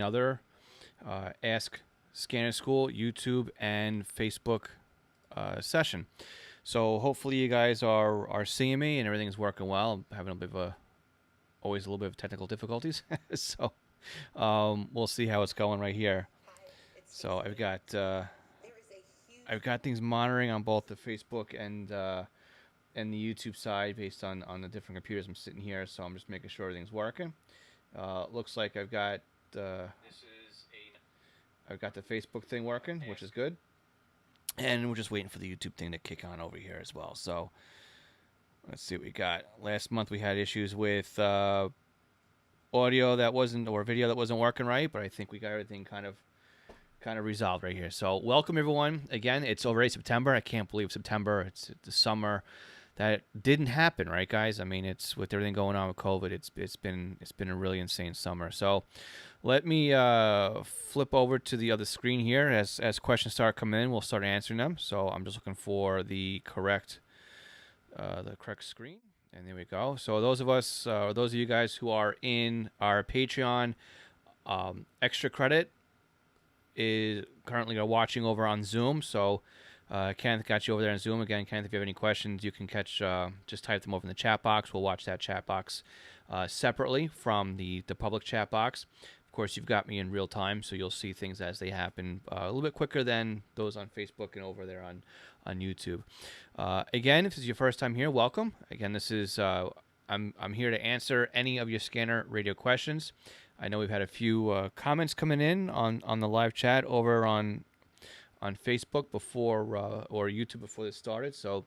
another Ask Scanner School YouTube and Facebook session. So hopefully you guys are seeing me and everything's working well. I'm having always a little bit of technical difficulties. So we'll see how it's going right here. So I've got things monitoring on both the Facebook and the YouTube side based on the different computers I'm sitting here. So I'm just making sure everything's working. Looks like I've got I've got the Facebook thing working, which is good. And we're just waiting for the YouTube thing to kick on over here as well. So let's see what we got. Last month we had issues with audio that wasn't, or video that wasn't working right, but I think we got everything kind of resolved right here. So welcome everyone. Again, it's already September. I can't believe September. It's the summer. That didn't happen, right, guys? I mean, it's with everything going on with COVID. It's been a really insane summer. So let me flip over to the other screen here. As questions start coming in, we'll start answering them. So I'm just looking for the correct screen, and there we go. So those of you guys who are in our Patreon, extra credit is currently watching over on Zoom. So Kenneth got you over there on Zoom. Again, Kenneth, if you have any questions, you can just type them over in the chat box. We'll watch that chat box separately from the public chat box. Of course, you've got me in real time, so you'll see things as they happen a little bit quicker than those on Facebook and over there on YouTube. Again, if this is your first time here, welcome. Again, this is I'm here to answer any of your scanner radio questions. I know we've had a few comments coming in on the live chat over on Facebook before or YouTube before this started. So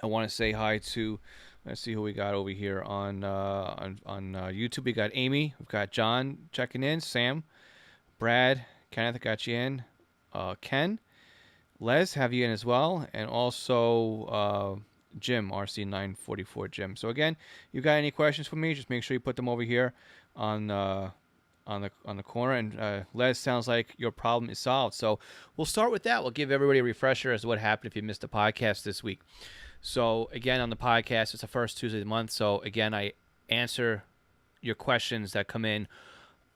I want to say hi to, let's see who we got over here on YouTube. We got Amy, we've got John checking in, Sam, Brad, Kenneth, I got you in, Ken, Les, have you in as well, and also Jim, RC944 Jim. So again, you got any questions for me? Just make sure you put them over here on the corner, and Les, sounds like your problem is solved. So we'll start with that. We'll give everybody a refresher as to what happened if you missed the podcast this week. So again, on the podcast, it's the first Tuesday of the month. So again, I answer your questions that come in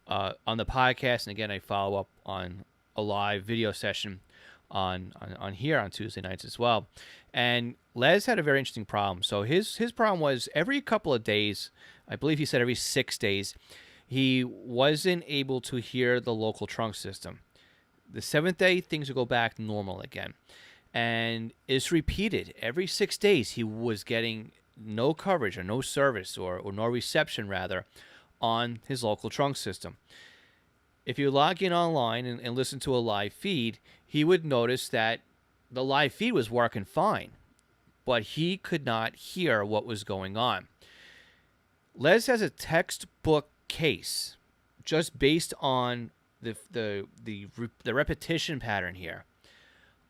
on the podcast, and again, I follow up on a live video session on here on Tuesday nights as well. And Les had a very interesting problem. So his problem was every couple of days, I believe he said every 6 days, he wasn't able to hear the local trunk system. The 7th day, things would go back normal again. And it's repeated. Every 6 days, he was getting no coverage or no service or no reception, rather, on his local trunk system. If you log in online and listen to a live feed, he would notice that the live feed was working fine, but he could not hear what was going on. Les has a textbook case just based on the repetition pattern here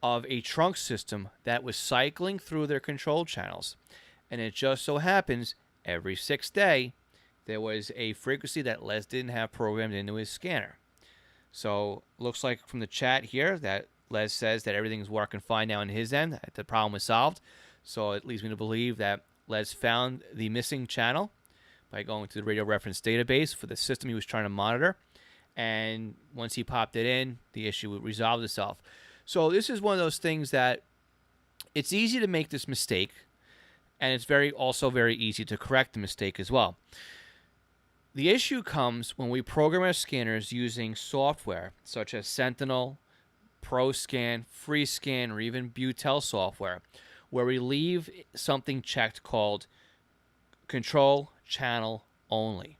of a trunk system that was cycling through their control channels, and it just so happens every 6th day there was a frequency that Les didn't have programmed into his scanner. So looks like from the chat here that Les says that everything's working fine now on his end, that the problem was solved. So it leads me to believe that Les found the missing channel by going to the radio reference database for the system he was trying to monitor. And once he popped it in, the issue resolved itself. So this is one of those things that it's easy to make this mistake, and it's also very easy to correct the mistake as well. The issue comes when we program our scanners using software such as Sentinel, ProScan, FreeScan, or even Butel software, where we leave something checked called control channel only.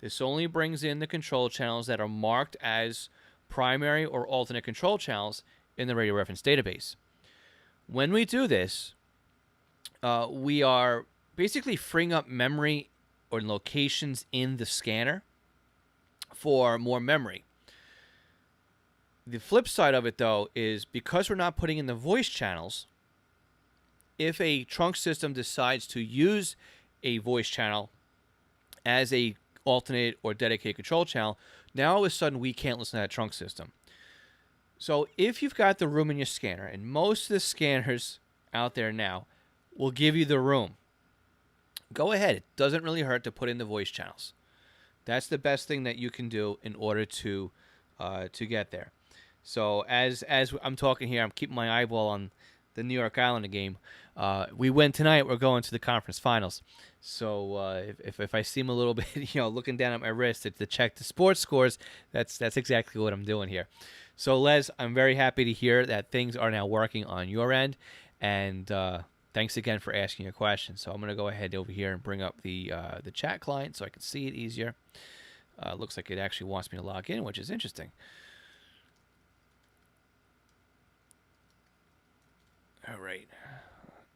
This only brings in the control channels that are marked as primary or alternate control channels in the radio reference database. When we do this, we are basically freeing up memory or locations in the scanner for more memory. The flip side of it, though, is because we're not putting in the voice channels, if a trunk system decides to use a voice channel as a alternate or dedicated control channel, now all of a sudden we can't listen to that trunk system. So if you've got the room in your scanner, and most of the scanners out there now will give you the room, go ahead. It doesn't really hurt to put in the voice channels. That's the best thing that you can do in order to get there. So as I'm talking here, I'm keeping my eyeball on the New York Islander game. We win tonight. We're going to the conference finals. So if I seem a little bit, looking down at my wrist to check the sports scores, that's exactly what I'm doing here. So Les, I'm very happy to hear that things are now working on your end, and thanks again for asking a question. So I'm going to go ahead over here and bring up the chat client so I can see it easier. Looks like it actually wants me to log in, which is interesting. All right.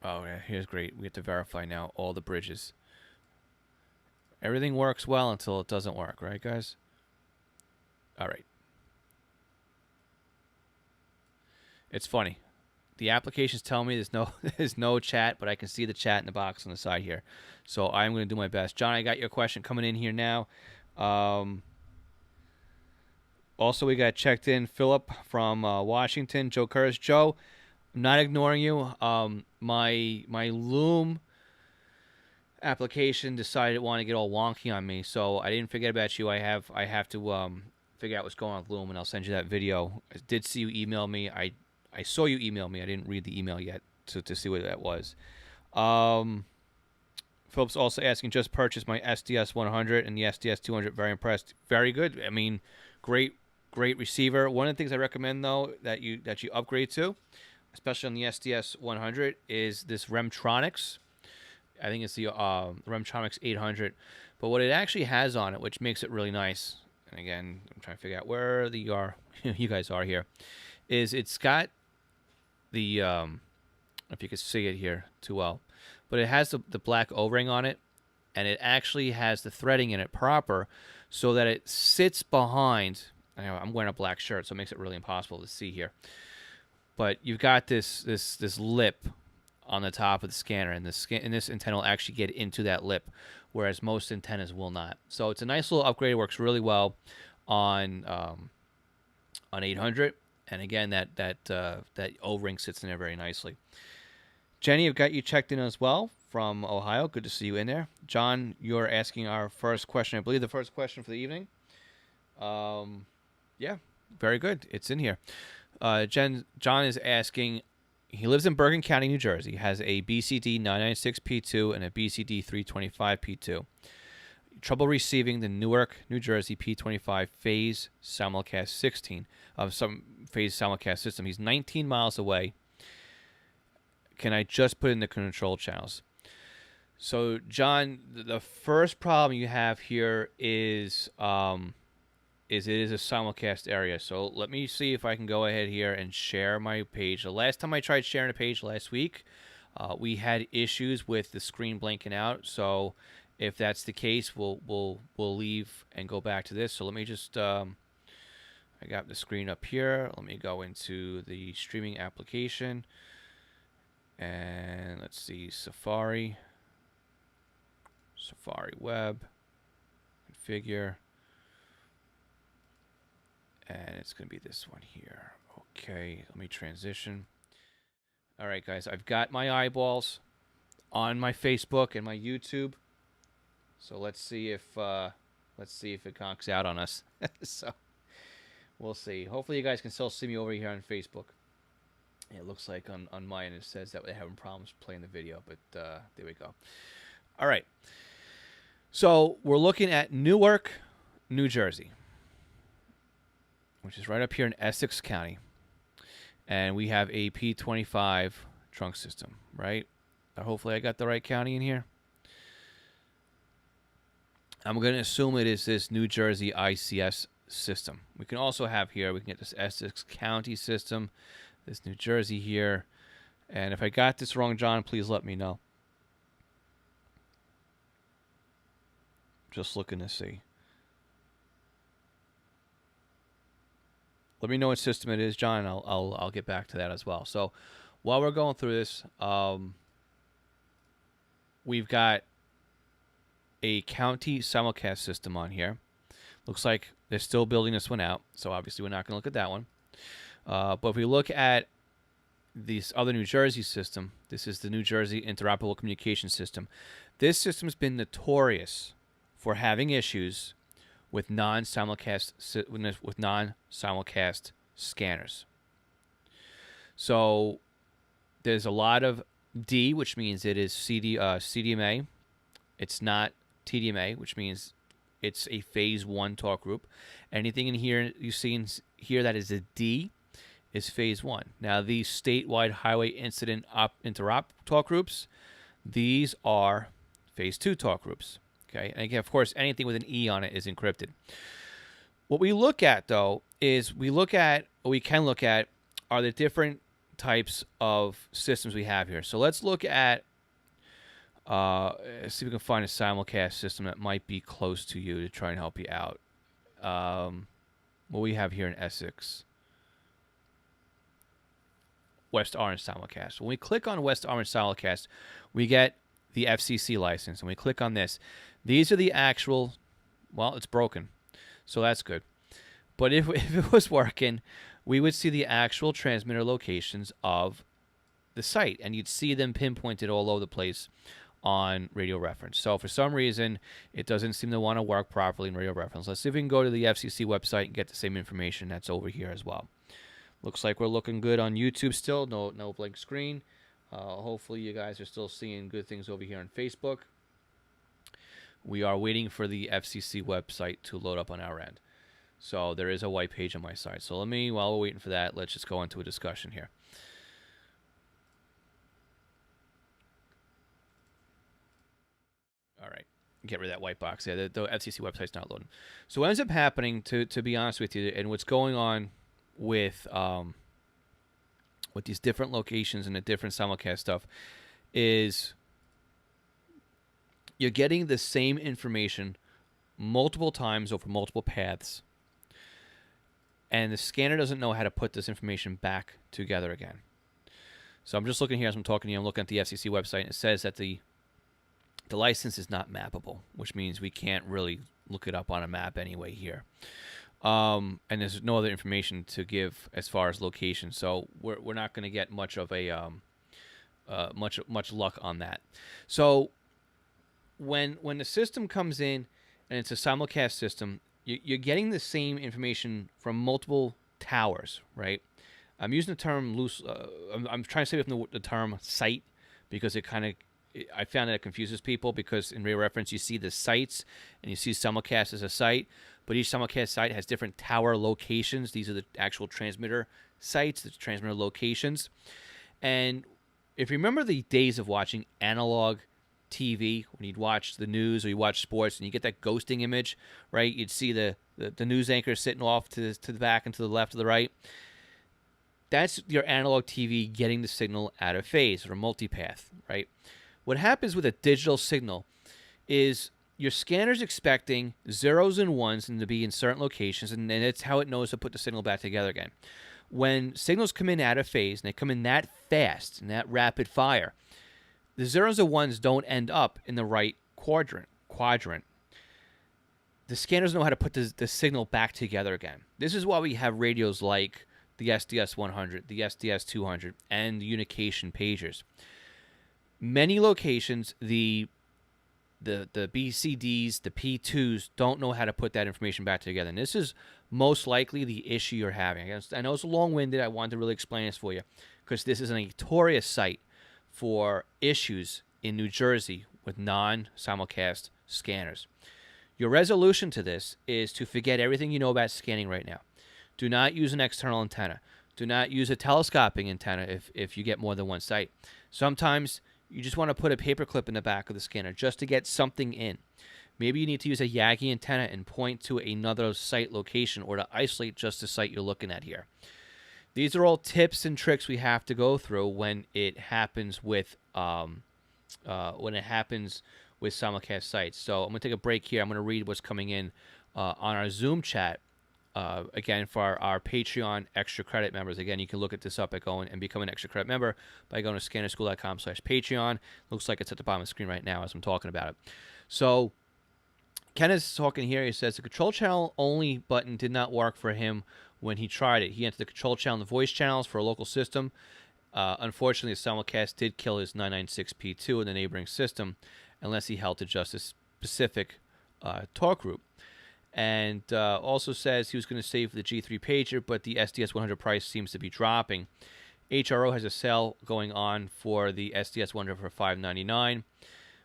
Oh, yeah, here's great. We have to verify now all the bridges. Everything works well until it doesn't work, right, guys? All right. It's funny. The applications tell me there's no chat, but I can see the chat in the box on the side here. So I'm going to do my best. John, I got your question coming in here now. Also, we got checked in Philip from Washington. Joe Curtis. Joe, I'm not ignoring you. My Loom application decided it wanted to get all wonky on me, so I didn't forget about you. I have to figure out what's going on with Loom, and I'll send you that video. I did see you email me. I saw you email me. I didn't read the email yet to see what that was. Philip's also asking, just purchased my SDS 100 and the SDS 200. Very impressed. Very good. I mean, great receiver. One of the things I recommend though that you upgrade to, especially on the SDS 100, is this Remtronics. I think it's the Remtronics 800. But what it actually has on it, which makes it really nice, and again, I'm trying to figure out where you guys are here, is it's got the if you can see it here too well, but it has the black O-ring on it, and it actually has the threading in it proper, so that it sits behind. I'm wearing a black shirt, so it makes it really impossible to see here. But you've got this lip on the top of the scanner, and this antenna will actually get into that lip, whereas most antennas will not. So it's a nice little upgrade. It works really well on 800, and again that O-ring sits in there very nicely. Jenny, I've got you checked in as well from Ohio. Good to see you in there. John, you're asking our first question. I believe the first question for the evening. Yeah, very good. It's in here. John is asking, he lives in Bergen County, New Jersey, has a BCD 996P2 and a BCD 325P2. Trouble receiving the Newark, New Jersey P25 phase simulcast 16 of some phase simulcast system. He's 19 miles away. Can I just put in the control channels? So, John, the first problem you have here is it is a simulcast area. So let me see if I can go ahead here and share my page. The last time I tried sharing a page last week, we had issues with the screen blanking out. So if that's the case, we'll leave and go back to this. So let me just I got the screen up here. Let me go into the streaming application, and let's see, Safari web, configure. And it's going to be this one here. Okay, let me transition. All right, guys, I've got my eyeballs on my Facebook and my YouTube. So let's see if it conks out on us. So we'll see. Hopefully you guys can still see me over here on Facebook. It looks like on mine it says that they're having problems playing the video, but there we go. All right. So we're looking at Newark, New Jersey, which is right up here in Essex County. And we have a P25 trunk system, right? Hopefully I got the right county in here. I'm going to assume it is this New Jersey ICS system. We can also have here, we can get this Essex County system, this New Jersey here. And if I got this wrong, John, please let me know. Just looking to see. Let me know what system it is, John, and I'll get back to that as well. So while we're going through this, we've got a county simulcast system on here. Looks like they're still building this one out, so obviously we're not going to look at that one. But if we look at this other New Jersey system, this is the New Jersey Interoperable Communication System. This system's been notorious for having issues with non-simulcast scanners. So there's a lot of D, which means it is CDMA. It's not TDMA, which means it's a phase 1 talk group. Anything in here you see in here that is a D is phase 1. Now, these statewide highway incident interop talk groups, these are phase 2 talk groups. Okay, and again, of course, anything with an E on it is encrypted. What we look at, though, is we can look at are the different types of systems we have here. So let's look at, see if we can find a simulcast system that might be close to you to try and help you out. What we have here in Essex. West Orange simulcast. When we click on West Orange simulcast, we get the FCC license. And we click on this. These are the actual, well, it's broken. So that's good. But if it was working, we would see the actual transmitter locations of the site. And you'd see them pinpointed all over the place on radio reference. So for some reason, it doesn't seem to want to work properly in radio reference. Let's see if we can go to the FCC website and get the same information that's over here as well. Looks like we're looking good on YouTube still. No blank screen. Hopefully you guys are still seeing good things over here on Facebook. We are waiting for the FCC website to load up on our end. So there is a white page on my side. So while we're waiting for that, let's just go into a discussion here. All right. Get rid of that white box. Yeah, the FCC website's not loading. So what ends up happening, to be honest with you, and what's going on with these different locations and the different simulcast stuff, is you're getting the same information multiple times over multiple paths, and the scanner doesn't know how to put this information back together again. So I'm just looking here as I'm talking to you. I'm looking at the FCC website, and it says that the license is not mappable, which means we can't really look it up on a map anyway here. And there's no other information to give as far as location, so we're not going to get much of a much luck on that. So when the system comes in and it's a simulcast system, you're getting the same information from multiple towers, right? I'm using the term loose. I'm trying to stay away from the term site because I found that it confuses people, because in radio reference you see the sites and you see simulcast as a site, but each simulcast site has different tower locations. These are the actual transmitter sites, the transmitter locations. And if you remember the days of watching analog TV, when you'd watch the news or you watch sports and you get that ghosting image, right? You'd see the news anchor sitting off to the back and to the left or the right. That's your analog TV getting the signal out of phase, or multipath, right? What happens with a digital signal is your scanner's expecting zeros and ones to be in certain locations, and it's how it knows to put the signal back together again. When signals come in out of phase, and they come in that fast and that rapid fire, the zeros and ones don't end up in the right quadrant. The scanners know how to put the signal back together again. This is why we have radios like the SDS-100, the SDS-200, and the unication pagers. Many locations, the BCDs, the P2s don't know how to put that information back together. And this is most likely the issue you're having. I know it's long-winded. I wanted to really explain this for you, because this is a notorious site for issues in New Jersey with non-simulcast scanners. Your resolution to this is to forget everything you know about scanning right now. Do not use an external antenna. Do not use a telescoping antenna if you get more than one site. Sometimes you just want to put a paper clip in the back of the scanner just to get something in. Maybe you need to use a Yagi antenna and point to another site location, or to isolate just the site you're looking at here. These are all tips and tricks we have to go through when it happens with simulcast sites. So I'm going to take a break here. I'm going to read what's coming in on our Zoom chat. Again, for our Patreon extra credit members, again, you can look at this up by going and become an extra credit member by going to scannerschool.com/Patreon. Looks like it's at the bottom of the screen right now as I'm talking about it. So Ken is talking here. He says the control channel only button did not work for him when he tried it. He entered the control channel and the voice channels for a local system. Unfortunately, the simulcast did kill his 996P2 in the neighboring system, unless he held to just a specific talk group. And also says he was going to save the G3 pager, but the SDS 100 price seems to be dropping. HRO has a sale going on for the SDS 100 for $599,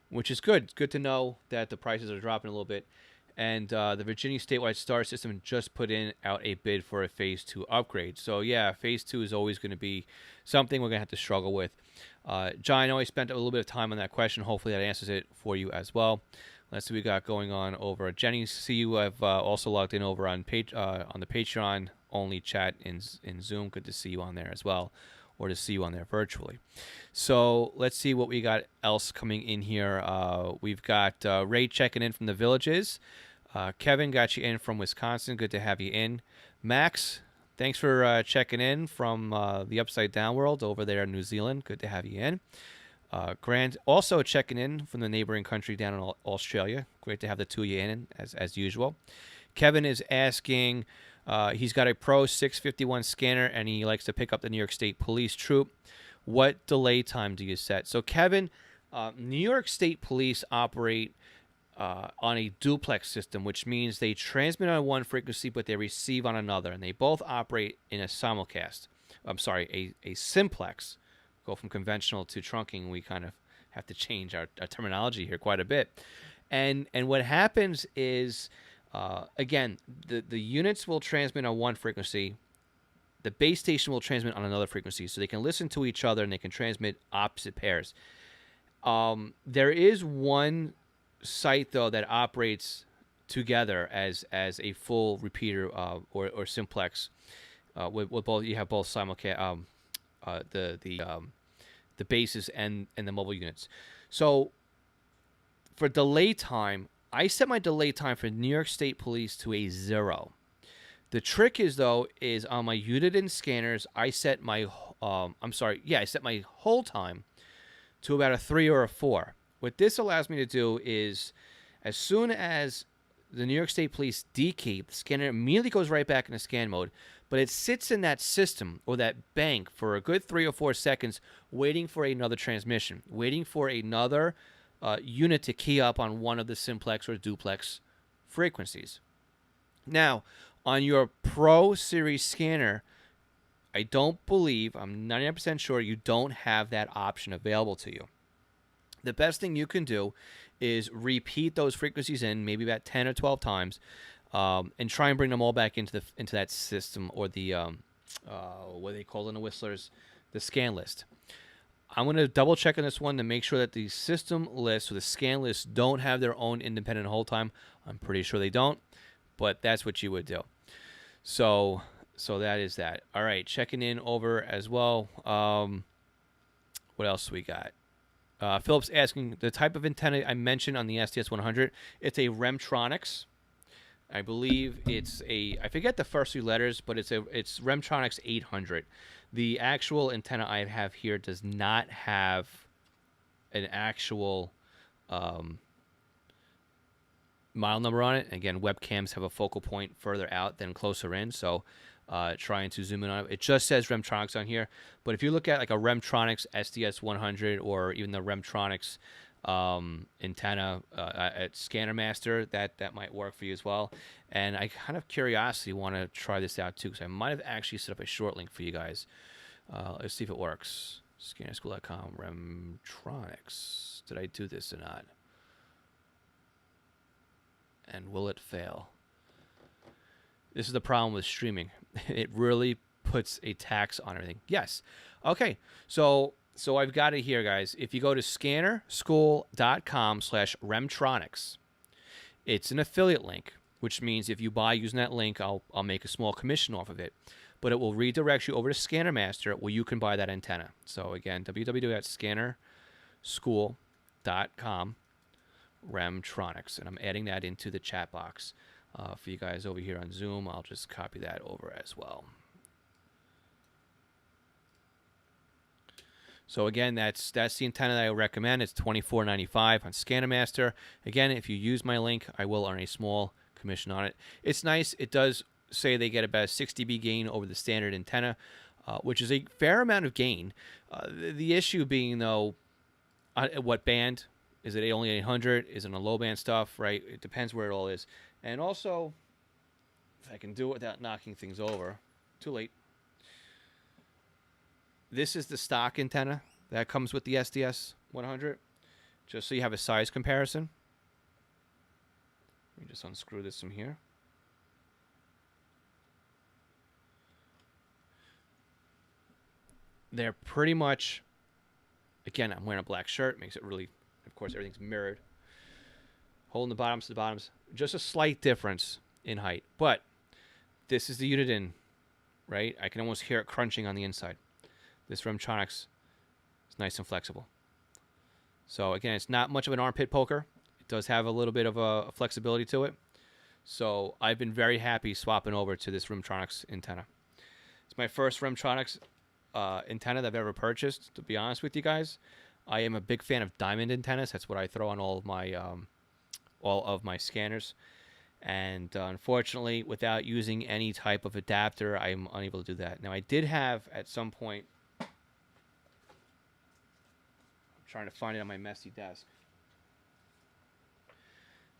which is good. It's good to know that the prices are dropping a little bit. And the Virginia Statewide Star System just put in out a bid for a Phase 2 upgrade. So, yeah, Phase 2 is always going to be something we're going to have to struggle with. John, I know I spent a little bit of time on that question. Hopefully that answers it for you as well. Let's see what we got going on over. Jenny, see you have also logged in over on the Patreon only chat in Zoom. Good to see you on there as well, or to see you on there virtually. So let's see what we got else coming in here. We've got Ray checking in from the Villages. Kevin got you in from Wisconsin. Good to have you in. Max, thanks for checking in from the Upside Down world over there in New Zealand. Good to have you in. Grant also checking in from the neighboring country down in Australia. Great to have the two of you in as usual. Kevin is asking, he's got a Pro 651 scanner and he likes to pick up the New York State Police troop. What delay time do you set? So Kevin, New York State Police operate on a duplex system, which means they transmit on one frequency but they receive on another, and they both operate in a simulcast. I'm sorry, a simplex. Go from conventional to trunking, we kind of have to change our terminology here quite a bit. And what happens is, again, the units will transmit on one frequency. The base station will transmit on another frequency, so they can listen to each other and they can transmit opposite pairs. There is one site, though, that operates together as a full repeater or simplex. With both, you have both simulcast. The bases and the mobile units. So for delay time, I set my delay time for New York State Police to a 0. The trick is on my unit and scanners, I set my I set my hold time to about a 3 or a 4. What this allows me to do is, as soon as the New York State Police dekey, the scanner immediately goes right back into scan mode, but it sits in that system or that bank for a good 3 or 4 seconds, waiting for another transmission, waiting for another unit to key up on one of the simplex or duplex frequencies. Now, on your Pro Series scanner, I don't believe, I'm 99% sure, you don't have that option available to you. The best thing you can do is repeat those frequencies in maybe about 10 or 12 times, and try and bring them all back into that system, or the what they call in the Whistlers, the scan list. I'm going to double check on this one to make sure that the system list or the scan lists don't have their own independent hold time. I'm pretty sure they don't, but that's what you would do. So that is that. All right, checking in over as well. What else we got? Philip's asking the type of antenna I mentioned on the SDS 100. It's a Remtronics. I believe it's I forget the first 3 letters, but it's Remtronics 800. The actual antenna I have here does not have an actual mile number on it. Again, webcams have a focal point further out than closer in, so trying to zoom in on it. It just says Remtronics on here, but if you look at like a Remtronics SDS 100 or even the Remtronics antenna at Scanner Master, that might work for you as well. And I kind of curiosity want to try this out too, because I might have actually set up a short link for you guys. Let's see if it works. Scannerschool.com, Remtronics. Did I do this or not? And will it fail? This is the problem with streaming. It really puts a tax on everything. Yes. Okay. So I've got it here, guys. If you go to scannerschool.com/Remtronics, it's an affiliate link, which means if you buy using that link, I'll make a small commission off of it. But it will redirect you over to Scanner Master, where you can buy that antenna. So again, www.scannerschool.com, Remtronics, and I'm adding that into the chat box for you guys over here on Zoom. I'll just copy that over as well. So again, that's the antenna that I recommend. It's $24.95 on Scanner Master. Again, if you use my link, I will earn a small commission on it. It's nice. It does say they get about a 6 dB gain over the standard antenna, which is a fair amount of gain. The issue being, though, what band? Is it only 800? Is it on low band stuff, right? It depends where it all is. And also, if I can do it without knocking things over, too late. This is the stock antenna that comes with the SDS 100, just so you have a size comparison. Let me just unscrew this from here. They're pretty much, again, I'm wearing a black shirt, makes it really, of course, everything's mirrored. Holding the bottoms to the bottoms, just a slight difference in height. But this is the unit in, right? I can almost hear it crunching on the inside. This Rimtronics is nice and flexible. So again, it's not much of an armpit poker. It does have a little bit of a flexibility to it. So I've been very happy swapping over to this Rimtronics antenna. It's my first Rimtronics antenna that I've ever purchased, to be honest with you guys. I am a big fan of diamond antennas. That's what I throw on all of my scanners. And unfortunately, without using any type of adapter, I'm unable to do that. Now, I did have at some point, I'm trying to find it on my messy desk.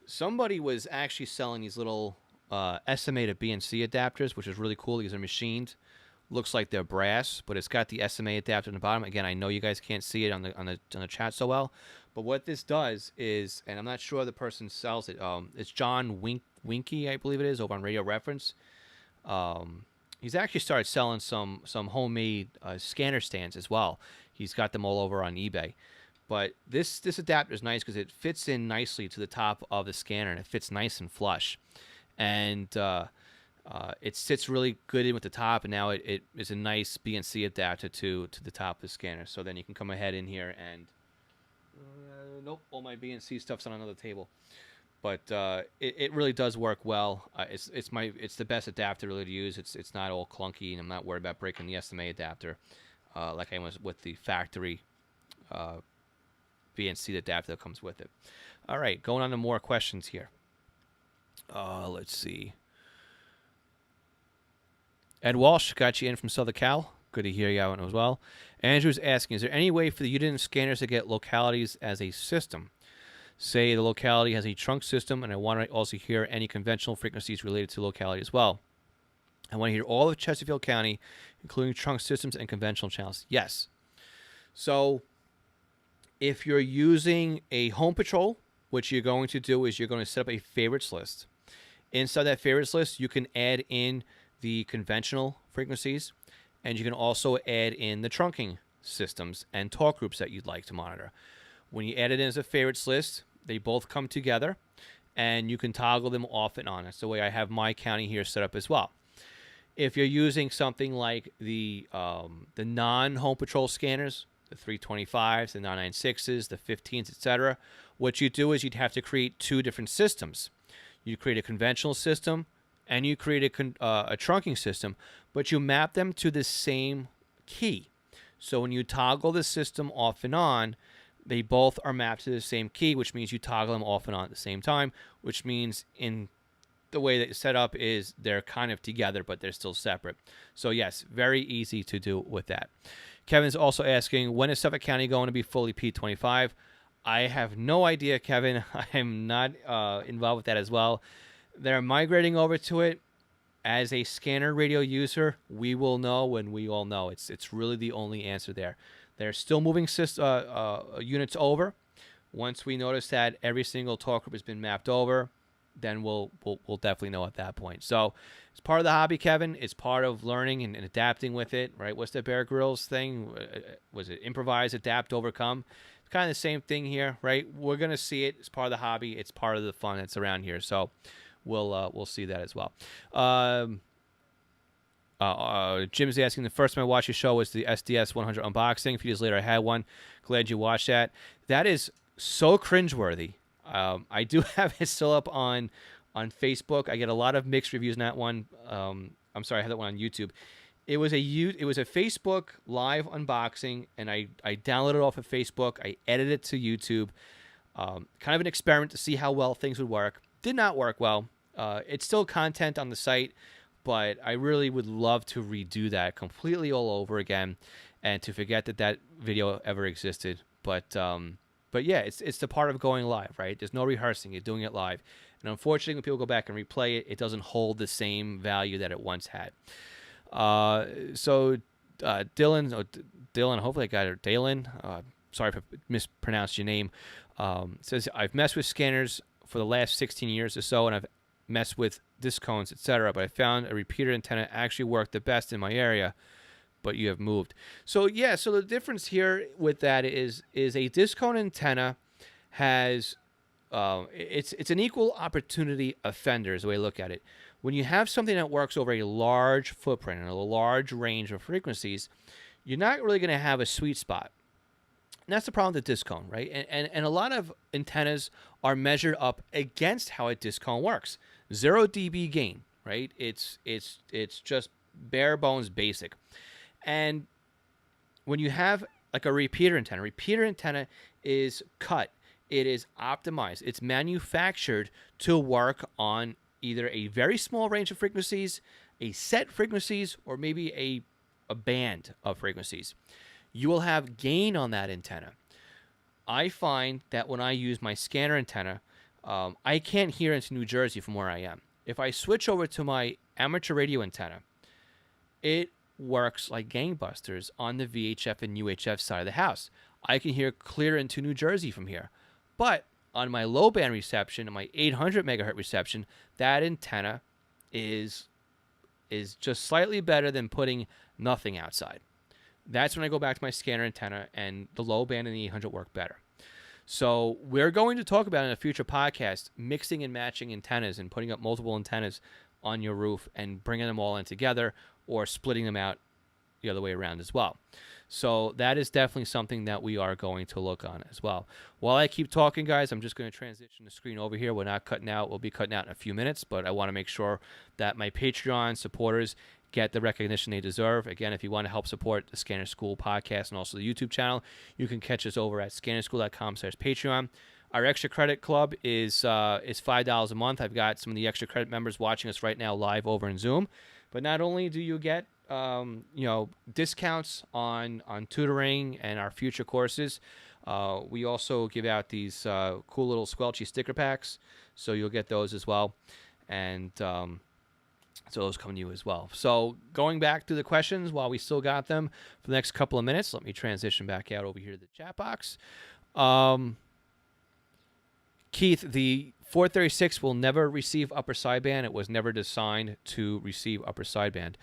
Somebody was actually selling these little SMA to BNC adapters, which is really cool because they're machined. Looks like they're brass, but it's got the SMA adapter in the bottom. Again, I know you guys can't see it on the chat so well, but what this does is, and I'm not sure the person sells it. It's John Winky, I believe it is, over on Radio Reference. He's actually started selling some homemade scanner stands as well. He's got them all over on eBay. But this adapter is nice because it fits in nicely to the top of the scanner, and it fits nice and flush. And it sits really good in with the top, and now it is a nice BNC adapter to the top of the scanner. So then you can come ahead in here and nope, all my BNC stuff's on another table. But it really does work well. It's the best adapter really to use. It's not all clunky, and I'm not worried about breaking the SMA adapter like I was with the factory BNC adapter that comes with it. All right, going on to more questions here. Let's see. Ed Walsh got you in from Southern Cal. Good to hear you out as well. Andrew's asking, is there any way for the unit scanners to get localities as a system? Say the locality has a trunk system, and I want to also hear any conventional frequencies related to locality as well. I want to hear all of Chesterfield County, including trunk systems and conventional channels. Yes. So if you're using a home patrol, what you're going to do is you're going to set up a favorites list. Inside that favorites list, you can add in the conventional frequencies, and you can also add in the trunking systems and talk groups that you'd like to monitor. When you add it in as a favorites list, they both come together, and you can toggle them off and on. That's the way I have my county here set up as well. If you're using something like the non-home patrol scanners, the 325s, the 996s, the 15s, etc., what you do is you'd have to create two different systems. You create a conventional system, and you create a trunking system, but you map them to the same key. So when you toggle the system off and on, they both are mapped to the same key, which means you toggle them off and on at the same time, which means in the way that it's set up is they're kind of together, but they're still separate. So yes, very easy to do with that. Kevin's also asking, when is Suffolk County going to be fully P25? I have no idea, Kevin. I'm not involved with that as well. They're migrating over to it. As a scanner radio user, we will know when we all know. It's really the only answer there. They're still moving units over. Once we notice that every single talk group has been mapped over, then we'll definitely know at that point. So it's part of the hobby, Kevin. It's part of learning and adapting with it, right? What's the Bear Grylls thing? Was it improvise, adapt, overcome? It's kind of the same thing here, right? We're going to see it. It's part of the hobby. It's part of the fun that's around here. So we'll see that as well. Jim's asking, the first time I watched your show was the SDS 100 unboxing. A few years later, I had one. Glad you watched that. That is so cringeworthy. I do have it still up on Facebook. I get a lot of mixed reviews on that one. I'm sorry, I have that one on YouTube. It was a Facebook live unboxing, and I downloaded it off of Facebook. I edited it to YouTube. Kind of an experiment to see how well things would work. Did not work well. It's still content on the site, but I really would love to redo that completely all over again and to forget that video ever existed. But yeah, it's the part of going live, right? There's no rehearsing. You're doing it live. And unfortunately, when people go back and replay it, it doesn't hold the same value that it once had. Dylan, hopefully I got it. Dalen, sorry if I mispronounced your name. Says, I've messed with scanners for the last 16 years or so, and I've messed with disc cones, etc. But I found a repeater antenna actually worked the best in my area, but you have moved. So yeah, so the difference here with that is a disc cone antenna has it's an equal opportunity offender is the way I look at it. When you have something that works over a large footprint and a large range of frequencies, you're not really going to have a sweet spot. And that's the problem with the disc cone, right? And a lot of antennas are measured up against how a disc cone works. 0 dB gain, right? It's just bare bones basic. And when you have like a repeater antenna is cut. It is optimized. It's manufactured to work on either a very small range of frequencies, a set frequencies, or maybe a band of frequencies. You will have gain on that antenna. I find that when I use my scanner antenna, I can't hear into New Jersey from where I am. If I switch over to my amateur radio antenna, it works like gangbusters on the VHF and UHF side of the house. I can hear clear into New Jersey from here. But on my low band reception, and my 800 megahertz reception, that antenna is just slightly better than putting nothing outside. That's when I go back to my scanner antenna, and the low band and the 800 work better. So we're going to talk about in a future podcast mixing and matching antennas and putting up multiple antennas on your roof and bringing them all in together or splitting them out the other way around as well. So that is definitely something that we are going to look on as well. While I keep talking, guys, I'm just going to transition the screen over here. We're not cutting out. We'll be cutting out in a few minutes, but I want to make sure that my Patreon supporters get the recognition they deserve. Again, if you want to help support the Scanner School podcast and also the YouTube channel, you can catch us over at scannerschool.com/Patreon. Our extra credit club is $5 a month. I've got some of the extra credit members watching us right now live over in Zoom. But not only do you get discounts on tutoring and our future courses, we also give out these cool little squelchy sticker packs, so you'll get those as well, and so those come to you as well. So going back to the questions while we still got them for the next couple of minutes, let me transition back out over here to the chat box. Keith, the 436 will never receive upper sideband. It was never designed to receive upper sideband.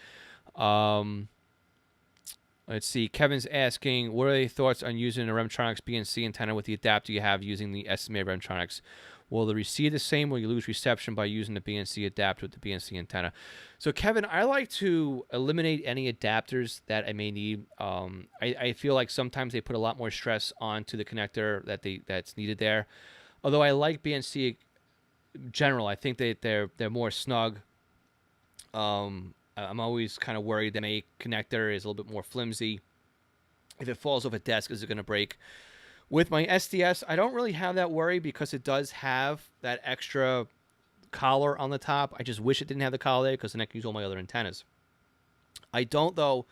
Let's see. Kevin's asking, what are your thoughts on using a Remtronics BNC antenna with the adapter you have using the SMA Remtronics? Will the receive the same? Will you lose reception by using the BNC adapter with the BNC antenna? So, Kevin, I like to eliminate any adapters that I may need. I feel like sometimes they put a lot more stress onto the connector that's needed there. Although I like BNC in general, I think that they're more snug. I'm always kind of worried that my connector is a little bit more flimsy. If it falls off a desk, is it going to break? With my SDS, I don't really have that worry because it does have that extra collar on the top. I just wish it didn't have the collar there because then I can use all my other antennas. I don't, though,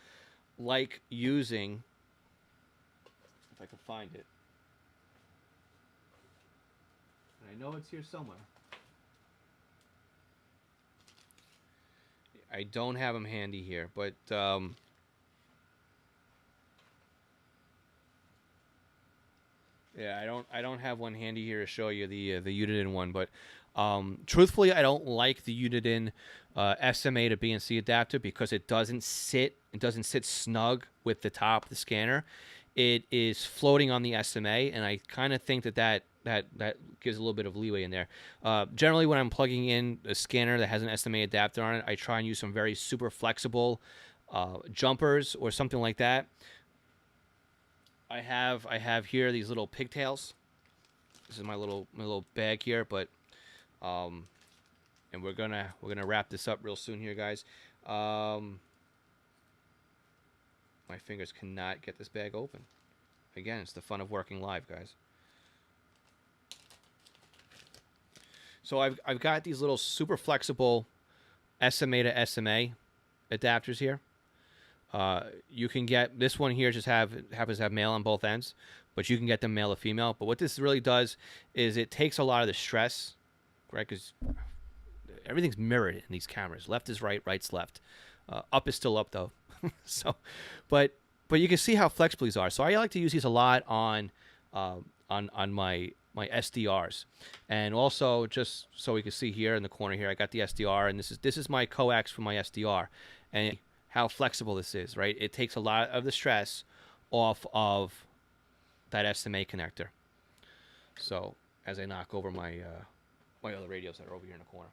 like using, if I can find it. I know it's here somewhere. I don't have them handy here, but yeah, I don't have one handy here to show you the Uniden one, but truthfully, I don't like the Uniden SMA to BNC adapter because it doesn't sit snug with the top of the scanner. It is floating on the SMA, and I kind of think that gives a little bit of leeway in there. Generally, when I'm plugging in a scanner that has an SMA adapter on it, I try and use some very super flexible jumpers or something like that. I have here these little pigtails. This is my little bag here, but and we're gonna wrap this up real soon here, guys. My fingers cannot get this bag open. Again, it's the fun of working live, guys. So I've got these little super flexible SMA to SMA adapters here. You can get this one here, just happens to have male on both ends, but you can get them male or female. But what this really does is it takes a lot of the stress right? Because everything's mirrored in these cameras. Left is right, right's left. Up is still up though. So, but you can see how flexible these are. So I like to use these a lot on my SDRs, and also just so we can see here in the corner here, I got the SDR, and this is my coax for my SDR, and how flexible this is, right? It takes a lot of the stress off of that SMA connector. So as I knock over my my other radios that are over here in the corner.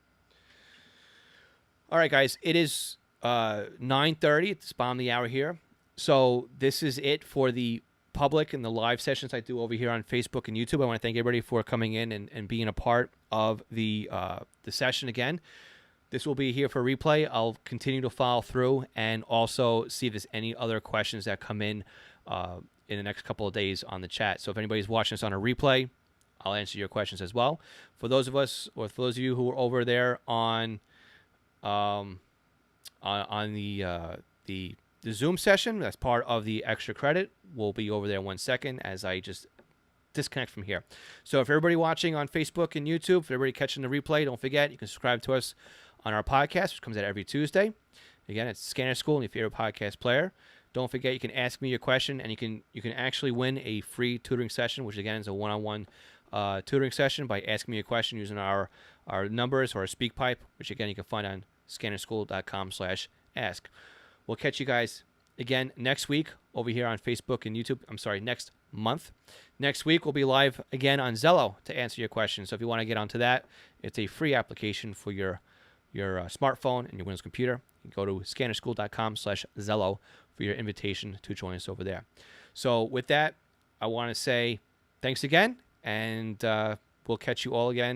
All right, guys, it is 9:30. It's the bottom of the hour here. So this is it for the public and the live sessions I do over here on Facebook and YouTube. I want to thank everybody for coming in and being a part of the session again. This will be here for replay. I'll continue to follow through and also see if there's any other questions that come in the next couple of days on the chat. So if anybody's watching this on a replay, I'll answer your questions as well. For those of us, or for those of you who are over there on the Zoom session, that's part of the extra credit. We'll be over there 1 second as I just disconnect from here. So if everybody watching on Facebook and YouTube, if everybody catching the replay, don't forget, you can subscribe to us on our podcast, which comes out every Tuesday. Again, it's Scanner School and your favorite podcast player. Don't forget, you can ask me your question, and you can actually win a free tutoring session, which again is a one-on-one tutoring session by asking me a question using our numbers or our speak pipe, which again you can find on scannerschool.com/ask. We'll catch you guys again next week over here on Facebook and YouTube. I'm sorry, next month. Next week we'll be live again on Zello to answer your questions. So if you want to get onto that, it's a free application for your smartphone and your Windows computer. You can go to scannerschool.com/Zello for your invitation to join us over there. So with that, I want to say thanks again, and we'll catch you all again